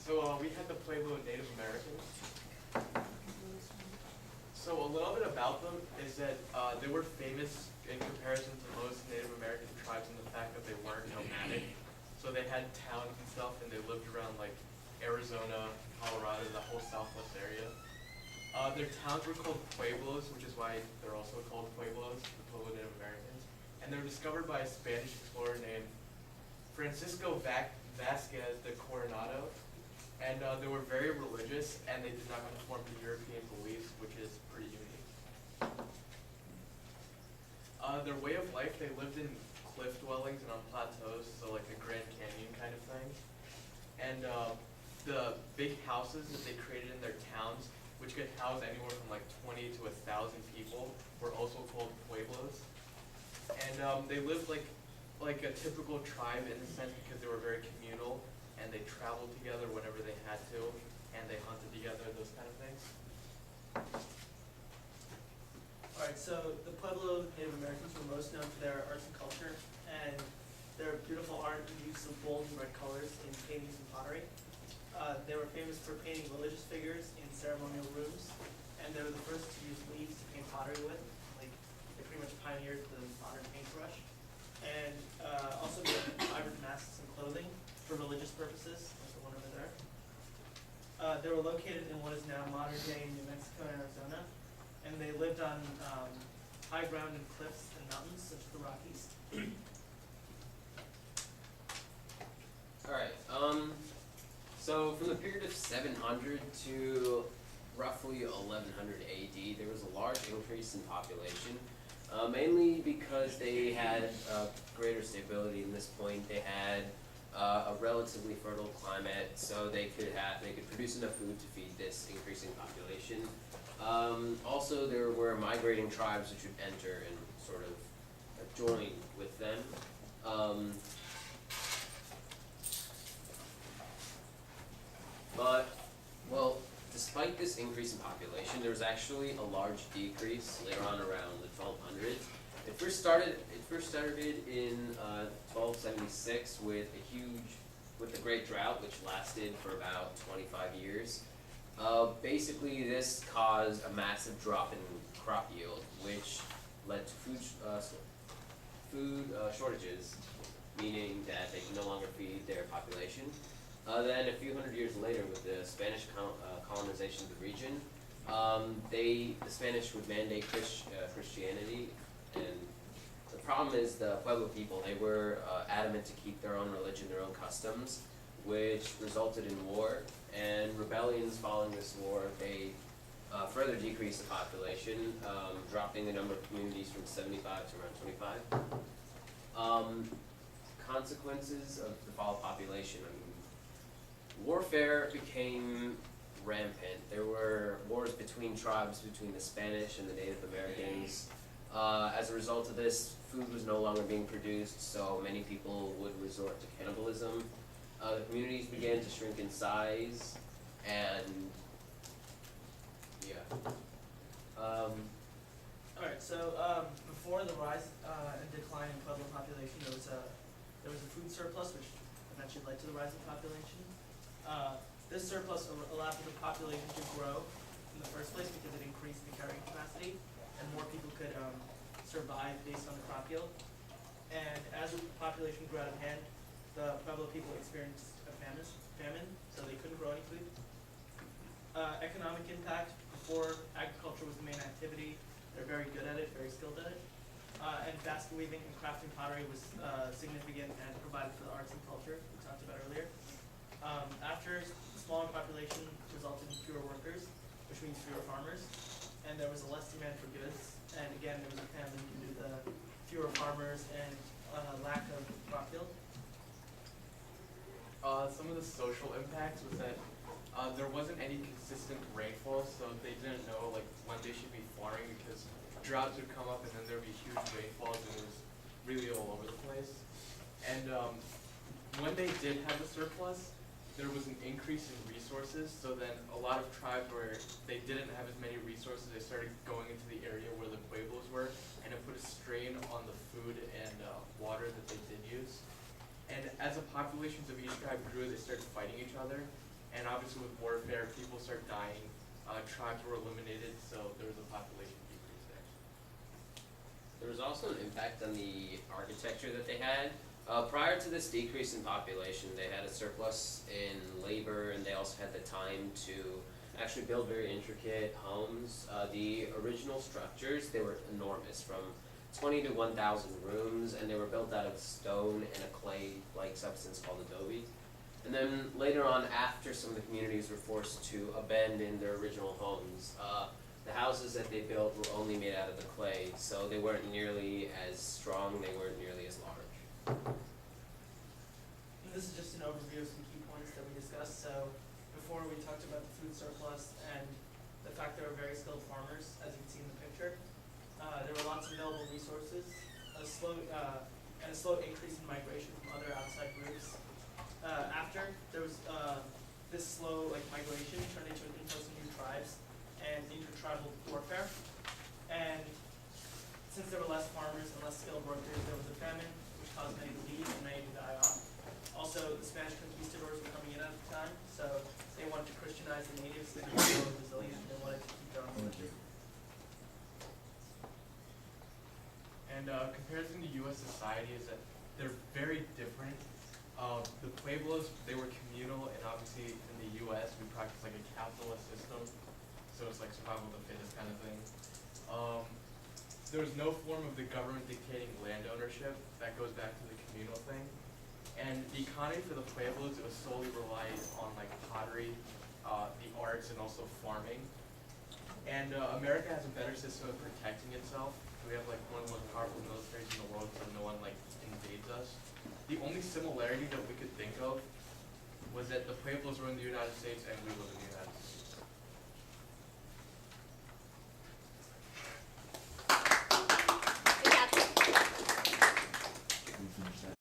We had the Pueblo Native Americans. So a little bit about them is that they were famous in comparison to most Native American tribes in the fact that they weren't nomadic. So they had towns and stuff, and they lived around like Arizona, Colorado, the whole southwest area. Their towns were called Pueblos, which is why they're also called Pueblos, the Pueblo Native Americans. And they were discovered by a Spanish explorer named Francisco Vasquez de Coronado. And they were very religious, and they did not conform to European beliefs, which is pretty unique. Their way of life, they lived in cliff dwellings and on plateaus, so like a Grand Canyon kind of thing. And the big houses that they created in their towns, which could house anywhere from like 20 to 1,000 people, were also called pueblos. And they lived like a typical tribe in the sense because they were very communal, and they traveled together whenever they had to, and they hunted together, those kind of things. All right, so the Pueblo Native Americans were most known for their arts and culture and their beautiful art and use of bold and red colors in paintings and pottery. They were famous for painting religious figures in ceremonial rooms, and they were the first to use leaves to paint pottery with. Like, they pretty much pioneered the modern paintbrush. And also made ivory masks and clothing for religious purposes, like the one over there. They were located in what is now modern-day New Mexico and Arizona, and they lived on high ground and cliffs and mountains, such as the Rockies. All right. So from the period of 700 to roughly 1100 AD, there was a large increase in population, mainly because they had greater stability in this point. They had a relatively fertile climate, so they could produce enough food to feed this increasing population. Also, there were migrating tribes which would enter and sort of join with them. Despite this increase in population, there was actually a large decrease later on around the 1200s. It first started in 1276 with the Great Drought, which lasted for about 25 years. Basically, this caused a massive drop in crop yield, which led to food shortages, meaning that they could no longer feed their population. Then a few hundred years later, with the Spanish colonization of the region, the Spanish would mandate Christianity, and the problem is the Pueblo people, they were adamant to keep their own religion, their own customs, which resulted in war, and rebellions following this war, they further decreased the population, dropping the number of communities from 75 to around 25. Consequences of the fall of population, warfare became rampant. There were wars between tribes, between the Spanish and the Native Americans. As a result of this, food was no longer being produced, so many people would resort to cannibalism. The communities began to shrink in size, and yeah. Alright, so before the rise and decline in Pueblo population, there was a food surplus, which eventually led to the rise in population. This surplus allowed for the population to grow in the first place because it increased the carrying capacity, and more people could survive based on the crop yield. And as the population grew out of hand, the Pueblo people experienced a famine, so they couldn't grow any food. Economic impact: before agriculture was the main activity, they're very good at it, very skilled at it. And basket weaving and crafting pottery was significant and provided for the arts and culture we talked about earlier. After smaller population resulted in fewer workers, which means fewer farmers, and there was a less demand for goods. And again, there was a famine due to the fewer farmers and lack of crop yield. Some of the social impacts was that there wasn't any consistent rainfall, so they didn't know like when they should be farming because droughts would come up and then there would be huge rainfalls and it was really all over the place. And when they did have a surplus, there was an increase in resources, so then a lot of tribes where they didn't have as many resources, they started going into the area where the pueblos were, and it put a strain on the food and water that they did use. And as the populations of each tribe grew, they started fighting each other, And obviously with warfare, people start dying, tribes were eliminated, so there was a population decrease there. There was also an impact on the architecture that they had. Prior to this decrease in population, they had a surplus in labor, and they also had the time to actually build very intricate homes. The original structures, they were enormous, from 20 to 1,000 rooms, and they were built out of stone and a clay-like substance called adobe. And then later on, after some of the communities were forced to abandon their original homes, the houses that they built were only made out of the clay, so they weren't nearly as strong, they weren't nearly as large. And this is just an overview of some key points that we discussed. So before we talked about the food surplus and the fact there were very skilled farmers, as you can see in the picture. There were lots of available resources, and a slow increase in migration from other outside groups. After there was this slow migration turned into an influx of new tribes and intertribal warfare. And since there were less farmers and less skilled workers, there was a famine, which caused many to leave and many to die off. Also, the Spanish conquistadors were coming in at the time, so they wanted to Christianize the natives. They were more resilient. They wanted to keep their own religion. And comparison to U.S. society is that they're very different. The Pueblos, they were communal, and obviously in the U.S. we practice like a capitalist system, so it's like survival of the fittest kind of thing. There was no form of the government dictating land ownership. That goes back to the communal thing. And the economy for the Pueblos, it was solely relied on like pottery, the arts, and also farming. And America has a better system of protecting itself. We have like one of the most powerful militaries in the world, so no one like invades us. The only similarity that we could think of was that the Pueblos were in the United States and we live in the